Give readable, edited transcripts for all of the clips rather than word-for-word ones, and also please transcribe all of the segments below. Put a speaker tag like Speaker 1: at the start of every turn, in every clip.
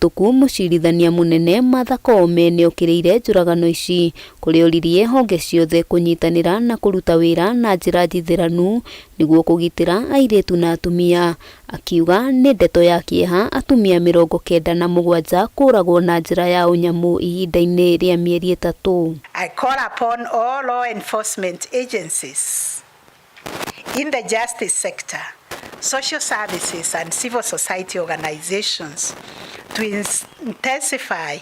Speaker 1: tuku mucirithania munene Martha Kameme nĩokĩrĩire njũragano ici kũrĩa oririe honge ciothe kũnyitanĩra na kũruta wĩra na njĩra njithĩranu nĩguo kũgitĩra airĩtu na atumia, akiuga nĩ ndeto ya kĩeha atumia 97 kũragwo na njĩra ya ũnyamu ihinda-inĩ rĩa mĩeri 3.
Speaker 2: I call upon all law enforcement agencies in the justice sector, social services and civil society organizations to intensify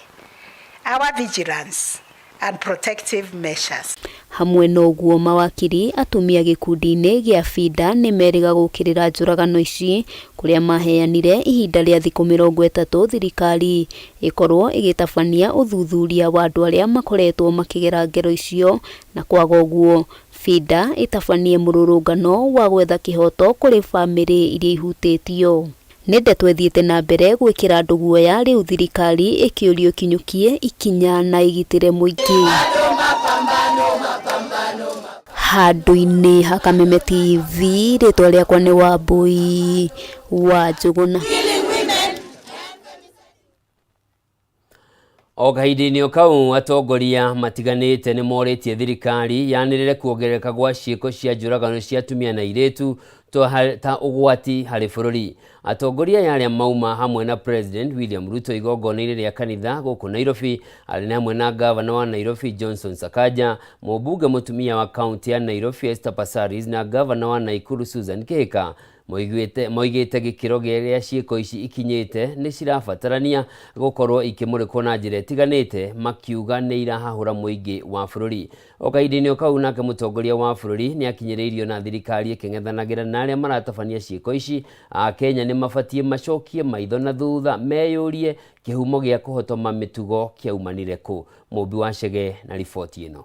Speaker 2: our vigilance and protective measures.
Speaker 1: Hamwe na ũguo mawakiri atumia gĩkundi-inĩ gĩa FIDA nĩ meriga gũkĩrĩra njũragano ici kũrĩa maheanire ihinda rĩa thikũ 30 thirikari ĩkorwo ĩgĩtabania ũthuthuria wa andũ arĩa makoretwo makĩgera ngero icio, na kwaga ũguo FIDA ĩtabanie mũrũrũngano wa gwetha kĩhoto kũrĩ bamĩrĩ iria ihutĩtio. Nĩ ndeto ĩthiĩte na mbere gwĩkĩra andũ guoya, rĩu thirikari ĩkĩũrio kinyũkie ikinya na igitĩre mũingĩ. Handũ-inĩ ha Kameme TV, rĩtwa rĩakwa nĩ Wambui wa Njũgũna.
Speaker 3: O kahinda-inĩ o kau atongoria matiganĩte nĩ morĩtie thirikari yanĩrĩre kuongerereka gwa ciĩko cia njũragano cia atumia na airĩtu ta ũgwati harĩ bũrũri. Atongoria yarĩa mauma hamwe na President William Ruto igongona-inĩ rĩa kanitha gũkũ Nairobi, arĩ hamwe na gavana wa Nairobi Johnson Sakaja, mũmbunge mũtumia wa kaunti ya Nairobi Esther Passaris na gavana wa Nakuru Susan Kĩhĩka. Moigĩte gĩkĩro gĩa ciĩko ici ikinyĩte nĩ cirabatarania gũkorwo ikĩmũrĩkwo na njĩra itiganĩte, makiuga nĩ irahahũra mũingĩ wa bũrũri. O kahinda-inĩ o kau nake mũtongoria wa bũrũri nĩ akinyĩrĩirio na thirikari ĩkĩng'ethanagĩra na arĩa maratabania ciĩko ici. Akenya nĩ mabatie macokie maitho na thutha meyũrie kĩhumo gĩa kũhotoma mĩtugo kĩaumanire kũ. Mũmbi wa Chege na riboti ĩno.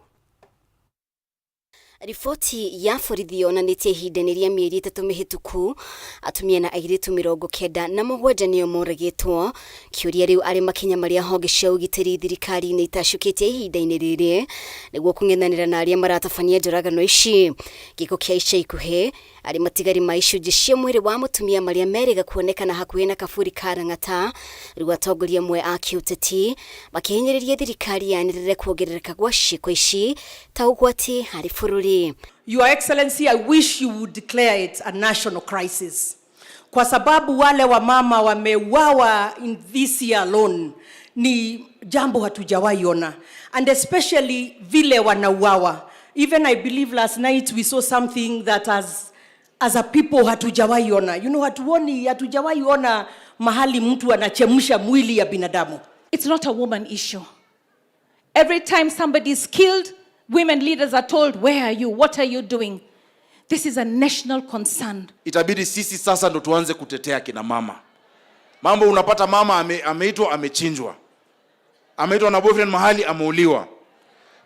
Speaker 4: Riboti ya borithi yonanĩtie ihinda-inĩ rĩa mĩeri 3 mĩhĩtũku atumia na airĩtu 97 nĩo moragĩtwo. Kĩũria rĩu arĩ makinya marĩa honge cia ũgitĩri thirikari-inĩ itacũkĩtie ihinda-inĩ rĩrĩ nĩguo kũng'ethanĩra na arĩa maratabania njũragano ici. Gĩko kĩa ica ikuhĩ arĩ matigari ma icunjĩ cia mwĩrĩ wa mũtumia marĩa meriga kuonekana hakuhĩ na Kaburi ka Lang'ata, rĩu atongoria amwe a kĩũteti makĩhinyĩrĩria thirikari yanĩrĩre kuongerereka gwa ciĩko ici ta ũgwati harĩ bũrũri.
Speaker 5: Your Excellency, I wish you would declare it a national crisis. Kwa sababu wale wa mama wameuawa in this year alone ni jambo hatujawahi ona, and especially vile wanauawa. Even I believe last night we saw something that as a people hatujawahi ona. You know, hatujawahi ona mahali mtu anachemsha mwili ya binadamu.
Speaker 6: It's not a woman issue. Every time somebody is killed, women leaders are told, where are you? What are you doing? This is a national concern.
Speaker 7: Itabidi sisi sasa ndo tuanze kutetea kina mama. Mambo unapata mama ameitwa amechinjwa. Ameitwa na boyfriend mahali ameuliwa.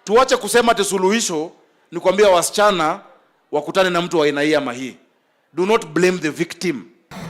Speaker 7: Tuache kusema ati suluhisho ni kuambia wasichana wakutane na mtu wa aina hii ama hii. Do not blame the victim.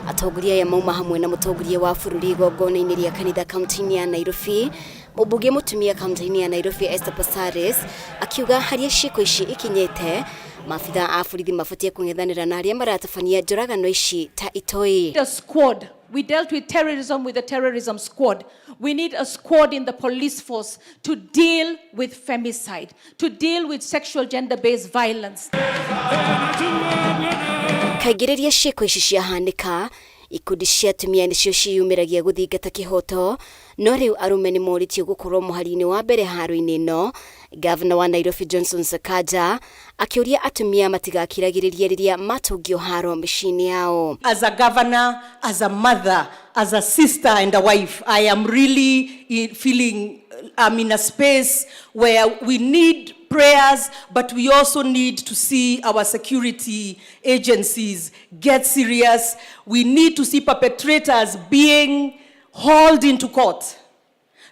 Speaker 4: Atongoria ya mauma hamwe na mũtongoria wa bũrũri igongona-inĩ rĩa kanitha kaunti-inĩ ya Nairobi, mũmbunge mũtumia kaunti-inĩ ya Nairobi Esther Passaris akiuga harĩa ciĩko ici ikinyĩte, maabitha a borithi mabatie kũng'ethanĩra na arĩa maratabania njũragano ici ta itoi.
Speaker 6: The squad. We dealt with terrorism with the terrorism squad. We need a squad in the police force to deal with femicide, to deal with sexual gender-based violence.
Speaker 4: Kaingĩrĩria ciĩko ici ciahanĩka, ikundi cia atumia nĩcio ciyumĩragia gũthingata kĩhoto, no rĩu arume nĩ morĩtio gũkorwo mũhari-inĩ wa mbere haro-inĩ ĩno. Gavana wa Nairobi Johnson Sakaja akĩũria atumia matigakiragĩrĩria rĩrĩa matũngio haro mĩciĩ-inĩ yao.
Speaker 5: As a governor, as a mother, as a sister and a wife, I am really feeling I'm in a space where we need prayers, but we also need to see our security agencies get serious. We need to see perpetrators being hauled into court,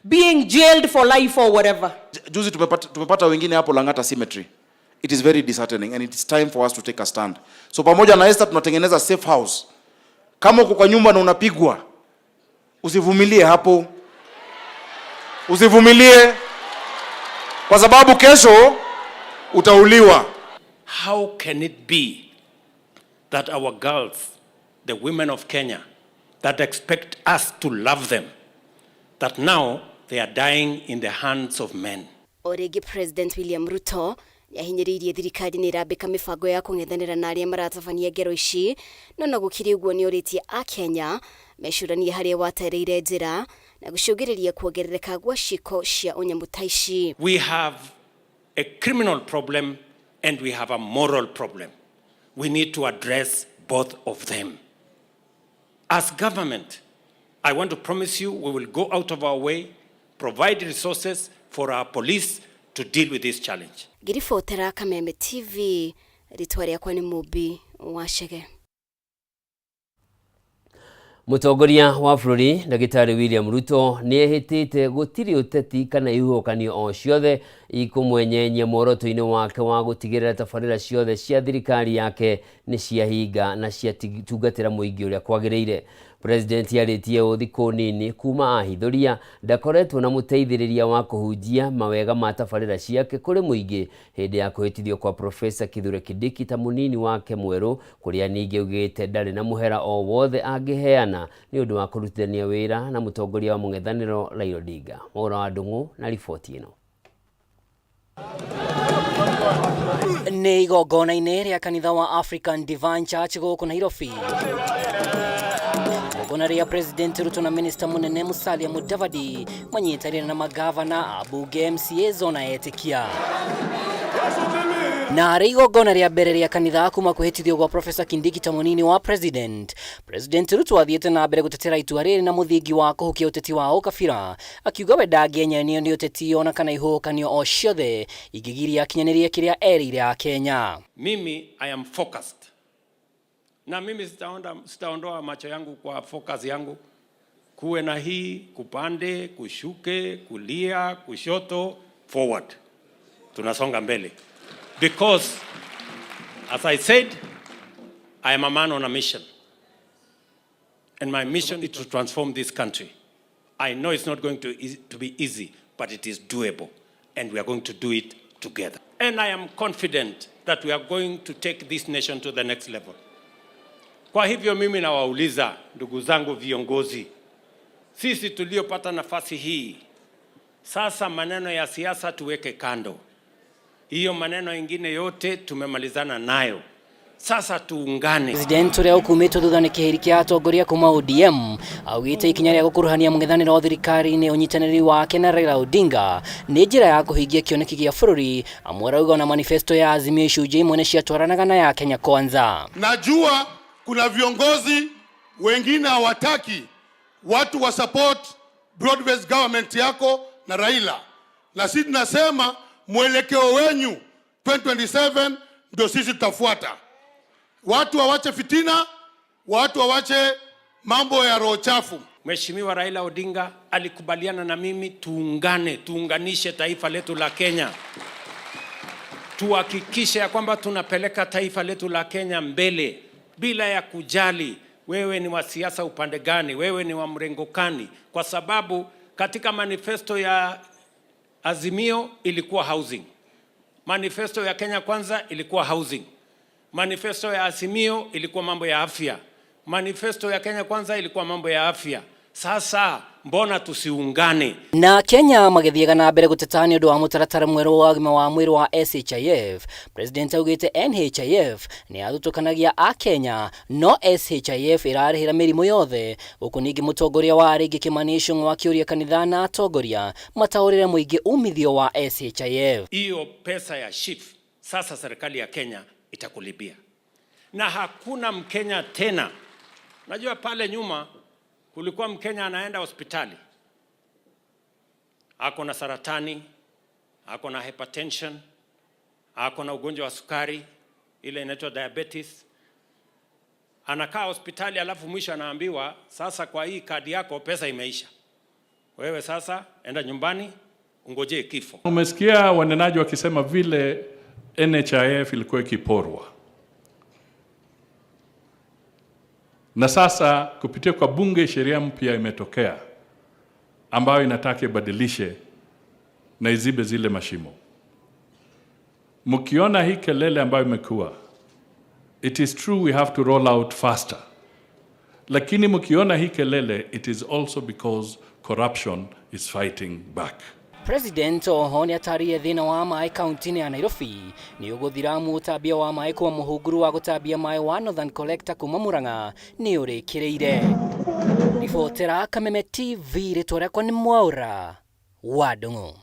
Speaker 5: being jailed for life or whatever.
Speaker 7: Juzi tumepata wengine hapo Lang'ata Cemetery. It is very disheartening and it's time for us to take a stand. So pamoja na Esther tunatengeneza safe house. Kama uko kwa nyumba na unapigwa, usivumilie hapo. Usivumilie kwa sababu kesho utauliwa.
Speaker 8: How can it be that our girls, the women of Kenya, that expect us to love them, that now they are dying in the hands of men.
Speaker 4: Oregi President William Ruto yahinyiririe thirikari ni irambika mibango ya kung'ethanira na aria maratabania ngero ici no gukiri uguo ni uritie a Kenya mecuranie haria watereire njira na gucungiriria kuongerereka gwa ciiko cia unyamuta ici.
Speaker 8: We have a criminal problem and we have a moral problem. We need to address both of them. As government, I want to promise you we will go out of our way, provide resources for our police to deal with this challenge.
Speaker 4: Girifotera Kameme TV, ritwa riakwa ni Mubi Wachege.
Speaker 3: Mutongoria wa bũrũri Ndagĩtarĩ William Ruto nĩehĩtĩte gũtirĩ ũteti kana ihuhũkanio o ciothe ikũmwenyenyia muoroto-inĩ wake wa gũtigĩrĩra tabarĩra ciothe cia thirikari yake nĩ ciahinga na ciatungatĩra mũingĩ ũrĩa kwagĩrĩire. President yarĩtie thikũ nini kuma ahithũria ndakoretwo na mũteithĩrĩria wa kũhunjia mawega ma tabarĩra ciake kũrĩ mũingĩ hĩndĩ ya kũhĩtithio kwa Profesa Kithure Kindiki ta mũnini wake mwerũ, kũrĩa ningĩ augĩte ndarĩ na mũhera o wothe angĩheana nĩ ũndũ wa kũrutithania wĩra na mũtongoria wa mũng'ethanĩro Raila Odinga. Mwaura wa Ndung'u na riboti ĩno.
Speaker 9: Nĩ igongona-inĩ rĩa kanitha wa African Divine Church gũkũ Nairobi. Igongona rĩa President Ruto na Minister Munene Musalia Mudavadi manyitanĩire na magavana, abunge, MCA zona etĩkia. Na igongona rĩa mbere rĩa kanitha kuma kũhĩtithio gwa Professor Kindiki ta mũnini wa President Ruto athiĩte na mbere gũtetera itua rĩrĩ na mũthingi wa kũhukia ũteti wa ũkabira, akiuga we ndangĩenyenyio nĩ ũteti ona kana ihuhũkanio o ciothe ingĩgiria kinyanĩria kĩrĩa erĩire a Kenya.
Speaker 8: Mimi I am focused. Na mimi sitaondoa macho yangu kwa focus yangu. Kuwe na hii, kupande, kushuke, kulia, kushoto, forward. Tunasonga mbele. Because, as I said, I am a man on a mission. And my mission is to transform this country. I know it's not going to be easy, but it is doable. And we are going to do it together. And I am confident that we are going to take this nation to the next level. Kwa hivyo mimi nawauliza ndugu zangu viongozi, sisi tuliopata nafasi hii, sasa maneno ya siasa tuweke kando. Hiyo maneno ingine yote tumemalizana nayo. Sasa tuungane.
Speaker 9: President ũrĩa ũkumĩtwo thutha nĩ kĩhĩri kĩa atongoria kuma ODM augĩte ikinya rĩa gũkuruhania mũng'ethanĩro wa thirikari-inĩ ũnyitanĩri wake na Raila Odinga nĩ njĩra ya kũhingia kĩoneki gĩa bũrũri, amwe arauga na manifesto ya Azimio icunjĩ imwe nĩ ciatwaranaga na ya Kenya Kwanza.
Speaker 10: Najua kuna viongozi wengine hawataki watu wa support broad based government yako na Raila, na sisi tunasema mwelekeo wenyu 2027 ndio sisi tutafuata. Watu wawache fitina, watu wawache mambo ya roho chafu.
Speaker 8: Mheshimiwa Raila Odinga alikubaliana na mimi tuunganishe taifa letu la Kenya. Tuhakikishe ya kwamba tunapeleka taifa letu la Kenya mbele bila ya kujali wewe ni wa siasa upande gani, wewe ni wa mrengo gani, kwa sababu katika manifesto ya Azimio ilikuwa housing. Manifesto ya Kenya Kwanza ilikuwa housing. Manifesto ya Azimio ilikuwa mambo ya afya. Manifesto ya Kenya Kwanza ilikuwa mambo ya afya. Sasa mbona tusiungane?
Speaker 9: Na Kenya magĩthiaga na mbere gũteta nĩ ũndũ wa mũtaratara mwerũ wa ũgima wa mwĩrĩ wa SHIF. President augĩte NHIF nĩ yathutũkanagia a Kenya, no SHIF ĩrarĩhĩra mĩrimũ yothe. Gũkũ ningĩ mũtongoria wa Rĩngĩ Kimani Ichung'wa akĩũria kanitha na atongoria mataũrĩre mũingĩ umithio wa SHIF.
Speaker 8: Hiyo pesa ya SHIF sasa serikali ya Kenya itakulipia. Na hakuna Mkenya tena. Najua pale nyuma kulikuwa Mkenya anaenda hospitali, ako na saratani, ako na hypertension, ako na ugonjwa wa sukari, ile inaitwa diabetes. Anakaa hospitali alafu mwisho anaambiwa sasa kwa hii kadi yako pesa imeisha. Wewe sasa enda nyumbani ungojee kifo.
Speaker 11: Umesikia wanenaji wakisema vile NHIF ilikuwa ikiporwa. Na sasa kupitia kwa bunge sheria mpya imetokea ambayo inataka ibadilishe na izibe zile mashimo. Mkiona hii kelele ambayo imekuwa, it is true we have to roll out faster. Lakini mkiona hii kelele, it is also because corruption is fighting back.
Speaker 9: President oho ni atariye thina wa mai county ya Nairobi ni uguthira mutabia wa mai kwa muhunguru wa gutabia mai wa Northern Collector kuma Murang'a ni urikireire. Ribotera Kameme TV ritore kwa ni Mwaura wa Ndung'u.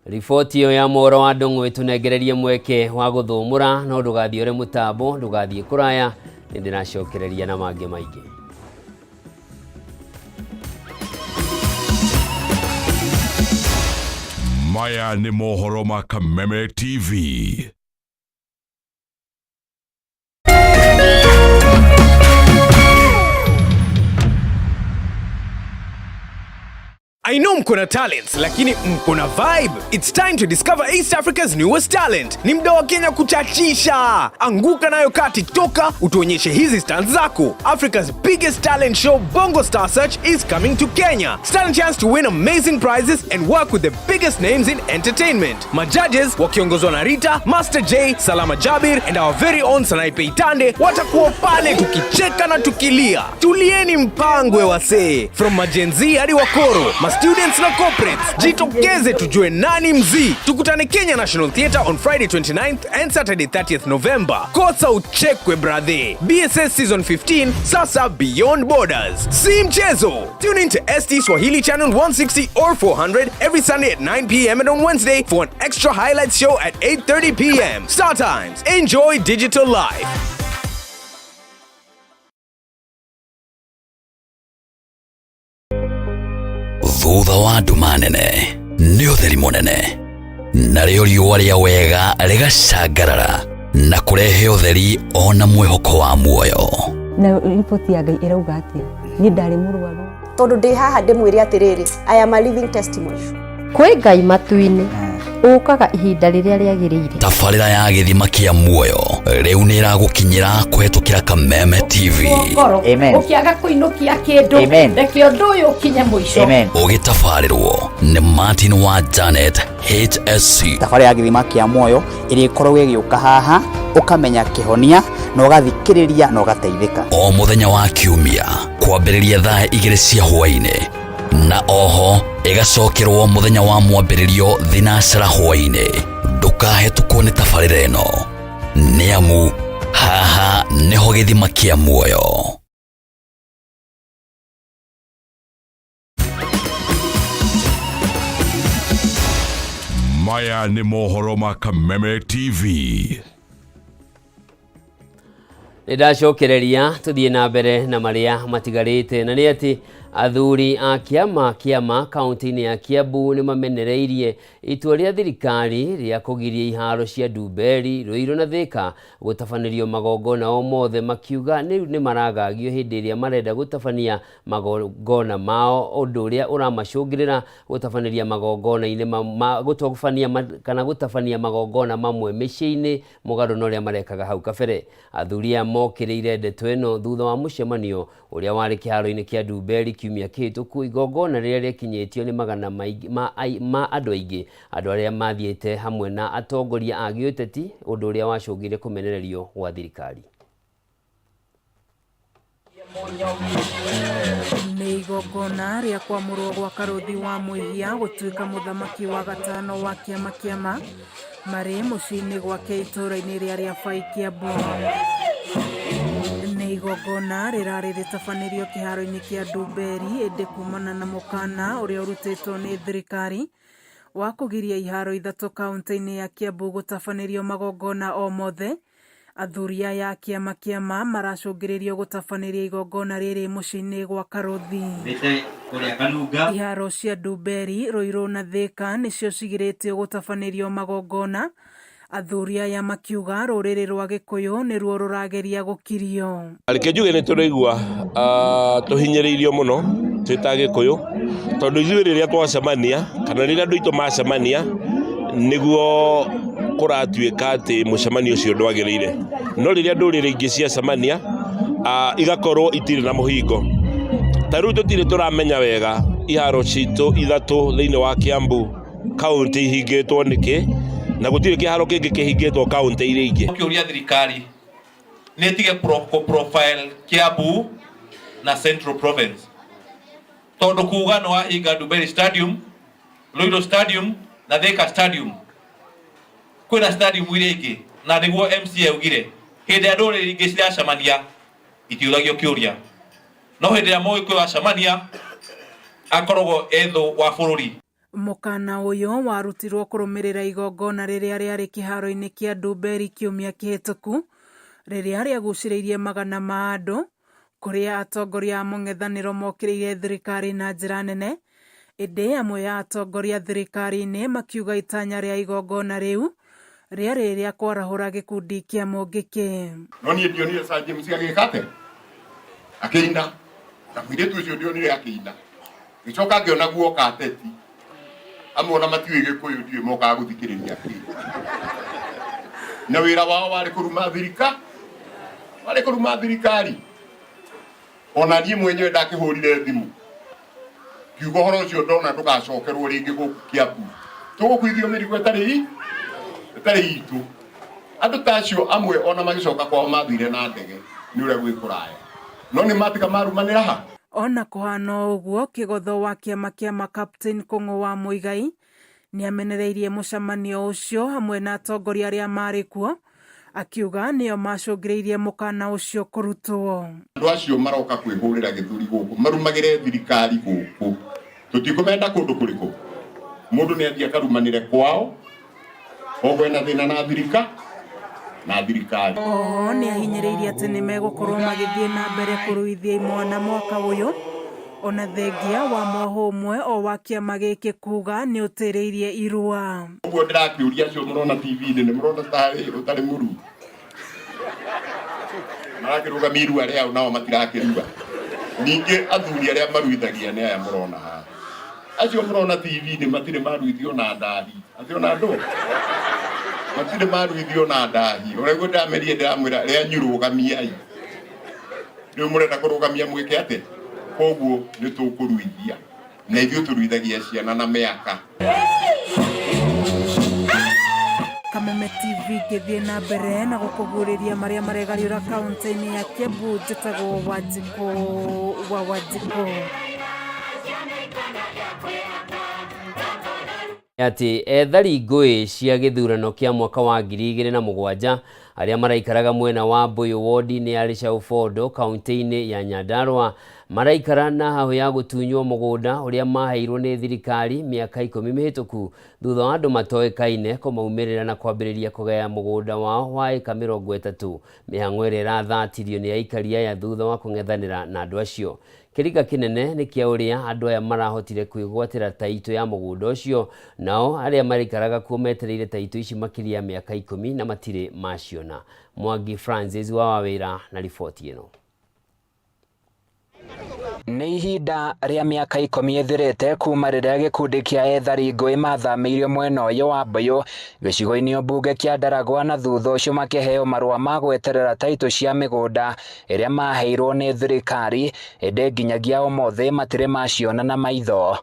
Speaker 3: Riboti yo ya Mwaura wa Ndung'u itunegererie mweke wa guthumura no ndugathie uri mutambo ndugathie kuraya ndinacokereria na mange maingi.
Speaker 12: Maya ni mohoro ma Kameme TV.
Speaker 13: I know mkona talents, lakini mkona vibe. It's time to discover East Africa's newest talent. Ni mda wa Kenya kuchachisha. Anguka nayo ka TikToker, utuonyeshe hizi stunts zako. Africa's biggest talent show, Bongo Star Search, is coming to Kenya. Stand a chance to win amazing prizes and work with the biggest names in entertainment. Majudges, wakiongozwa na Rita, Master J, Salama Jabir, and our very own Sanaipe Itande, watakuwa pale tukicheka na tukilia. Tulieni mpangwe wasee. From majenzi hadi wakoro, students na corporates, jitokeze tujue nani mzii. Tukutane Kenya National Theatre on Friday 29th and Saturday 30th November. Kosa uchekwe brother. BSS Season 15, sasa beyond borders. Si mchezo. Tune in to ST Swahili Channel 160 or 400 every Sunday at 9 p.m. and on Wednesday for an extra highlights show at 8:30 p.m. Star Times. Enjoy digital life.
Speaker 14: Thutha wa nduma nene nĩ ũtheri mũnene, narĩo riũa rĩa wega rĩgacangarara na kũrehe ũtheri ona mwĩhoko wa muoyo.
Speaker 15: Na ripoti ya Ngai ĩrauga atĩa? Niĩ ndarĩ mũrwaru
Speaker 16: tondũ ndĩ haha ndĩmwĩre atĩrĩrĩ, I am a living testimony.
Speaker 15: Kwĩ Ngai matu-inĩ ũkaga ihinda rĩrĩa rĩagĩrĩire.
Speaker 14: Tabarĩra ya gĩthima kĩa muoyo rĩu nĩ ĩragũkinyĩra kũhetũkĩra Kameme TV.
Speaker 15: Amen. Ũkĩaga kũinũkia kĩndũ reke ũndũ ũyũ ũkinye mũico.
Speaker 14: Ũgĩtabarĩrwo nĩ Martin wa Janet HSC.
Speaker 17: Tabarĩra ya gĩthima kĩa muoyo ĩrĩa ĩkoragwo ĩgĩũka haha ũkamenya kĩhonia na ũgathikĩrĩria na ũgateithĩka. O
Speaker 14: mũthenya wa kiumia kwambĩrĩria thaa 2 cia hwaĩ-inĩ na oho ĩgacokerwo mũthenya wa mwambĩrĩrio thinacara hwaĩ-inĩ. Ndũkahetũkwo nĩ tabarĩra ĩno nĩ amu haha nĩho gĩthima kĩa muoyo.
Speaker 12: Maya ni mohoro ma Kameme TV.
Speaker 3: Ndacokereria tuthie na mbere na maria matigarite na ni ati athuri a kiama kaunti-inĩ ya Kiambu nĩ mamenereirie itua rĩa thirikari rĩa kũgiria iharo cia Ndumberi, Ruiru na Thika gũtabanĩrio magongona o mothe, makiuga nĩ maragagio hĩndĩ ĩrĩa marenda gũtabania magongona mao, ũndũ ũrĩa ũramacũngĩrĩra gũtabanĩria magongona-inĩ kana gũtabania magongona mamwe mĩciĩ-inĩ mũgarũ na ũrĩa marekaga hau kabere. Athuri aya mokĩrĩire ndeto ĩno thutha wa mũcemanio ũrĩa warĩ kĩharo-inĩ kĩa Ndumberi kiumia kĩhĩtũku, igongona rĩrĩa rĩkinyĩtio nĩ magana ma andũ aingĩ, andũ arĩa mathiĩte hamwe na atongoria a gĩũteti, ũndũ ũrĩa wacũngĩrĩirie kũmenererio gwa thirikari.
Speaker 18: Nĩ igongona rĩa kwamũrwo gwa Karũthi wa Mwĩhia gũtuĩka mũthamaki wa gatano wa kĩama marĩ mũciĩ-inĩ gwake itũũra-inĩ rĩa Bai, Kiambu. Nĩ igongona rĩrarĩ rĩtabanĩrio kĩharo-inĩ kĩa Ndumberi ĩndĩ kumana na mũkana ũrĩa ũrutĩtwo nĩ thirikari wa kũgiria iharo ithatũ kaunti-inĩ ya Kiambu gũtabanĩrio magongona o mothe. Athuri aya kĩama maracũngĩrĩrio gũtabanĩria igongona rĩrĩ mũciĩ-inĩ gwa Karũthi. Iharo cia Ndumberi, Ruiru na Thika nĩcio cigirĩtio gũtabanĩrio magongona. Athuri aya makiuga rũrĩrĩ rwa Gĩkũyũ nĩruo rũrageria gũkirio.
Speaker 19: Reke njuge nĩ tũraigua tũhinyĩrĩirio mũno twĩ ta Gĩkũyũ, tondũ ithuĩ rĩrĩa twacemania kana rĩrĩa andũ aitũ macemania nĩguo kũratuĩka atĩ mũcemanio ũcio ndwagĩrĩire, no rĩrĩa ndũrĩrĩ ingĩ ciacemania igakorwo itirĩ na mũhingo. Ta rĩu tũtirĩ tũramenya wega iharo citũ ithatũ thĩinĩ wa Kiambu kaunti ihingĩtwo nĩkĩ na gũtirĩ kĩharo kĩngĩ kĩhingĩtwo kaunti iria ingĩ.
Speaker 20: Ũkĩũria thirikari nĩ tige profile Kiambu na Central Province. tondu kuga no ahinga Ndumberi Stadium, Luiro Stadium na Thika Stadium. Kwina stadium iria ingi na niguo MC augire hindi ya nduriri ingi ciracemania itiuragio kiuria, no hindi ya Mũgĩkũyũ acemania akoragwo etho wa bũrũri.
Speaker 18: Mukana uyu warutirwo kurumirira igongona riria riari kiharo-ini kia Ndumberi kiumia kihituku riria riaguciriirie magana ma andu, kuria atongoria a mũng'ethanĩro mokĩrĩire thirikari na njĩra nene. Ĩndĩ amwe ya atongoria thirikari-inĩ makiuga itanya ria igongona riu riari ria kwarahũra gĩkundi kia mũngĩkĩ.
Speaker 10: No niĩ ndionire Sir James agĩka akĩina, na mũirĩtu ũcio ndionire akĩina, gĩcoka ngĩona guoka ateti amwe ona matiũĩ Gĩkũyũ ndiũĩ mokaga gũthikĩrĩria kĩ, na wĩra wao warĩ kũruma thirikari. Ona niĩ mwenyewe ndakĩhũrire thimũ kiugo ũhoro ũcio ndona ndũgacokerwo rĩngĩ gũkũ Kiambu, tũgũkuithio mĩrigo ĩtarĩ itũ. Andũ ta acio amwe ona magĩcoka kwao mathire na ndege nĩ ũrĩa gwĩ kũraya, no nĩ matiga marumanĩra ha.
Speaker 18: Ona kũhana ũguo, kĩgotho wa kĩama kĩa Captain Kũng'ũ wa Mũigai nĩ amenereirie mũcemanio ũcio hamwe na atongoria arĩa marĩ kuo, akiuga nĩo macũngĩrĩirie mũkana ũcio kũrutwo.
Speaker 10: Andũ acio maroka kwĩhũrĩra gĩthũri gũkũ, marumagĩre thirikari gũkũ, tũtikũmenda kũndũ kũrĩkũ. Mũndũ nĩ athiĩ akarumanĩre kwao, oho ena thĩna na thirikari.
Speaker 18: Oho nĩ ahinyĩrĩirie atĩ nĩ megũkorwo magĩthiĩ na mbere kũruithia imwana mwaka ũyũ, ona thengia wa mwaho ũmwe o wa kĩama gĩkĩ kuga nĩ ũtĩrĩirie irua.
Speaker 10: Ũguo ndĩrakĩũria acio mũrona TV-inĩ nĩ mũrona tarĩ ũtarĩ mũru, marakĩrũgamia irua rĩao nao matirakĩruga. Ningĩ athuri arĩa maruithagia nĩ aya mũrona haha, acio mũrona TV-inĩ matirĩ maruithio na ndahi, acio na andũ matirĩ maruithio na ndahi. Ũrĩa ndamerie ndĩramwĩra rĩa nyurũgamiai, rĩu mũrenda kũrũgamia mwĩke atĩ, koguo nĩ tũkũruithia na ithuĩ tũruithagia ciana na mĩaka.
Speaker 18: Kameme TV gĩthiĩ na mbere na gũkũguũrĩria marĩa maregariũra kaunti-inĩ ya Kiambu. Njĩtagwo Wanjikũ.
Speaker 3: Ati ethari ngũĩ cia gĩthurano kĩa mwaka wa 2007 arĩa maraikaraga mwena wa Mbuyu ward-inĩ ya Rĩcaũ kaunti-inĩ ya Nyandarua maraikara na hahũ ya gũtunywo mũgũnda ũrĩa maheirwo nĩ thirikari mĩaka 10 mĩhĩtũku thutha wa andũ matoĩkaine kũmaumĩrĩra na kwambĩrĩria kũgaya mũgũnda wao wa ĩka 30. Mĩhang'o ĩrĩa ĩrathathirio nĩ aikari aya thutha wa kũng'ethanĩra na andũ acio. Kĩriga kĩnene nĩ kĩa ũrĩa andũ aya marahotire kwĩgwatĩra taitũ ya mũgũnda ũcio, nao arĩa marikaraga kuo metereire taitũ ici makĩria mĩaka 10 na matirĩ maciona. Mwangi Francis wa wawĩra na riboti ĩno.
Speaker 21: Nĩ ihinda rĩa mĩaka 10 ĩthirĩte kuma rĩrĩa gĩkundi kĩa ethari ngũĩ mathamĩirio mwena ũyũ wa Mbuyu gĩcigo-inĩ mbunge kĩa Ndaragwa, na thutha ũcio makĩheo marũa ma gweterera taitũ cia mĩgũnda ĩrĩa maheirwo nĩ thirikari, ĩndĩ nginyagia ũmũthĩ matirĩ maciona na maitho.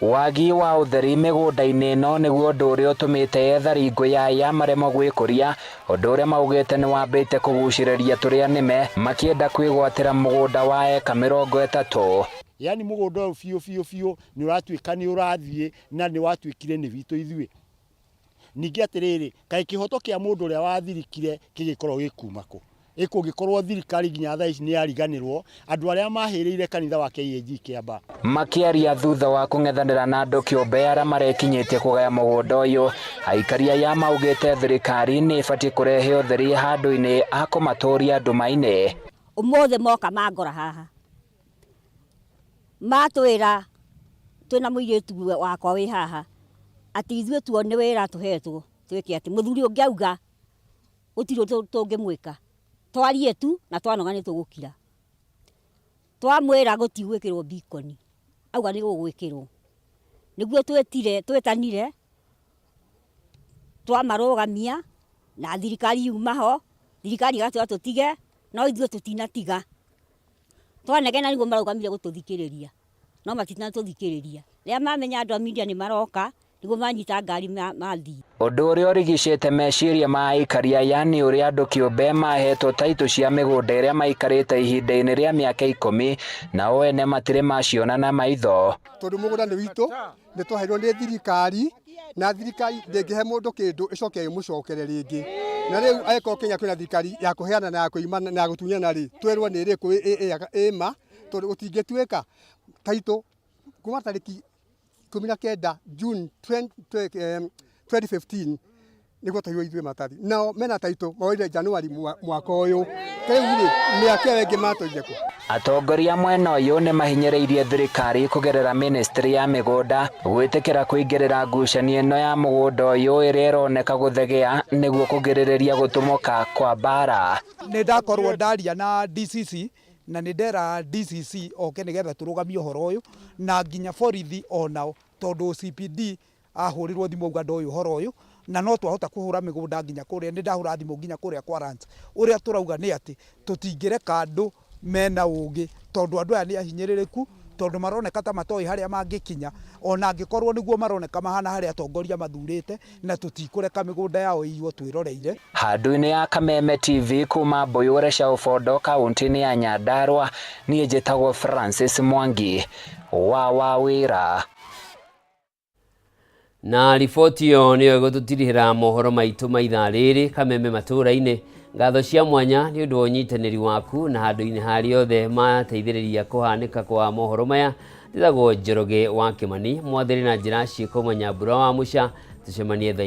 Speaker 21: Wagi wa ũtheri mĩgũnda-inĩ ĩno nĩguo ũndũ ũrĩa ũtũmĩte ethari ngũĩ aya maremwo gwĩkũria, ũndũ ũrĩa maugĩte nĩ wambĩte kũgucĩrĩria tũrĩa nĩme makĩenda kwĩgwatĩra mũgũnda wa eka 30.
Speaker 22: Yani mũgũnda ũyũ biũ nĩ ũratuĩka nĩ ũrathiĩ na nĩ watuĩkire nĩ witũ ithuĩ. Ningĩ atĩrĩrĩ, kaĩ kĩhoto kĩa mũndũ ũrĩa wathirikire kĩgĩkorwo gĩkuma kũ? Ĩkũngĩkorwo thirikari nginya thaa ici nĩ yariganĩrwo andũ arĩa mahĩrĩire kanitha wa KAG Kĩamba.
Speaker 21: Makĩaria thutha wa kũng'ethanĩra na andũ kĩũmbe arĩa marekinyĩtie kũgaya mũgũnda ũyũ, aikari aya maugĩte thirikari nĩ ĩbatiĩ kũrehe ũtheri handũ-inĩ ha kũmatũria nduma-inĩ.
Speaker 23: Ũmũthĩ moka mangora haha matwĩra twĩna mũirĩtu wakwa wĩ haha atĩ ithuĩ tuone wĩra tũhetwo twĩke atĩ mũthuri ũngĩauga gũtirĩ tũngĩmwĩka, twarie tu na twanoga nĩ tũgũkira. Twamwĩra gũtigwĩkĩrwo bikoni, auga nĩ gũgwĩkĩrwo. Nĩguo twĩtanire twamarũgamia na thirikari yuma ho, thirikari ĩgatwĩra tũtige, no ithuĩ tũtinatiga. Twanegena nĩguo marũgamire gũtũthikĩrĩria, no matinatũthikĩrĩria. Rĩrĩa mamenya andũ a media nĩ maroka niguo manyita ngari mathi.
Speaker 21: Ũndũ ũrĩa ũrigicĩte meciria ma aikaria yani ũrĩa andũ kĩũmbe mahetwo taitũ cia mĩgũnda ĩrĩa maikarĩte ihinda-inĩ rĩa mĩaka 10 na o ene matirĩ maciona na maitho.
Speaker 1: Tondũ mũgũnda nĩ witũ nĩ twaheirwo nĩ thirikari na thirikari ndĩngĩhe mũndũ kĩndũ ĩcoke ĩmũcokere rĩngĩ. Na rĩu agĩkorwo Kenya kwĩna thirikari ya kũheana na ya kũimana na ya gũtunyana rĩ, twerwo nĩ ĩrĩkũ ĩma tondũ gũtingĩtuĩka taitũ kuma tarĩki 19 June 2015 nĩguo twaheirwo ithuĩ matathi. Nao mena taitũ moire Januari mwaka ũyũ. Rĩu mĩaka ĩyo ĩngĩ matũire kũ?
Speaker 21: Atongoria mwena ũyũ nĩ mahinyĩrĩirie thirikari kũgerera ministry ya mĩgũnda gwĩtĩkĩra kũingĩrĩra ngucanio ĩno ya mũgũnda ũyũ ĩrĩa ĩroneka gũthegea nĩguo kũgirĩrĩria gũtũmũka kwa mbara.
Speaker 2: Nĩ ndakorwo ndaria na DCC na nĩ ndera DCC oke nĩgetha tũrũgamie ũhoro ũyũ na nginya borithi onao tondũ CPD ahũrirwo thimũ auga ndũĩ ũhoro ũyũ na no twahota kũhũra mĩgũnda nginya kũrĩa nĩ ndahũra thimũ nginya kũrĩa kwa ranch. Ũrĩa tũrauga nĩ atĩ tũtingĩreka andũ mena ũgĩ tondũ andũ aya nĩ ahinyĩrĩrĩku tondũ maroneka ta matoĩ harĩa mangĩkinya ona angĩkorwo nĩguo maroneka mahana harĩa atongoria mathurĩte na tũtikũreka mĩgũnda yao ĩiywo twĩroreire.
Speaker 21: Handũ-inĩ ya Kameme TV kuma Mbũyũre Shaũbondo kaunti-inĩ ya Nyandarua niĩ njĩtagwo Francis Mwangi wa wĩra.
Speaker 3: Na riboti yo niyo ĩgũtũtirihĩra mohoro maitũ ma ithaa rĩrĩ Kameme matũra-inĩ. Ngatho cia mwanya nĩ ũndũ wa ũnyitanĩri waku na handũ-inĩ harĩa othe mateithĩrĩria kũhanĩka kwa mohoro maya. Ndĩragwo Njoroge wa Kĩmani mwathĩrĩ na njĩra ciĩko Manyambura wa Mũca. Tucemanie thaa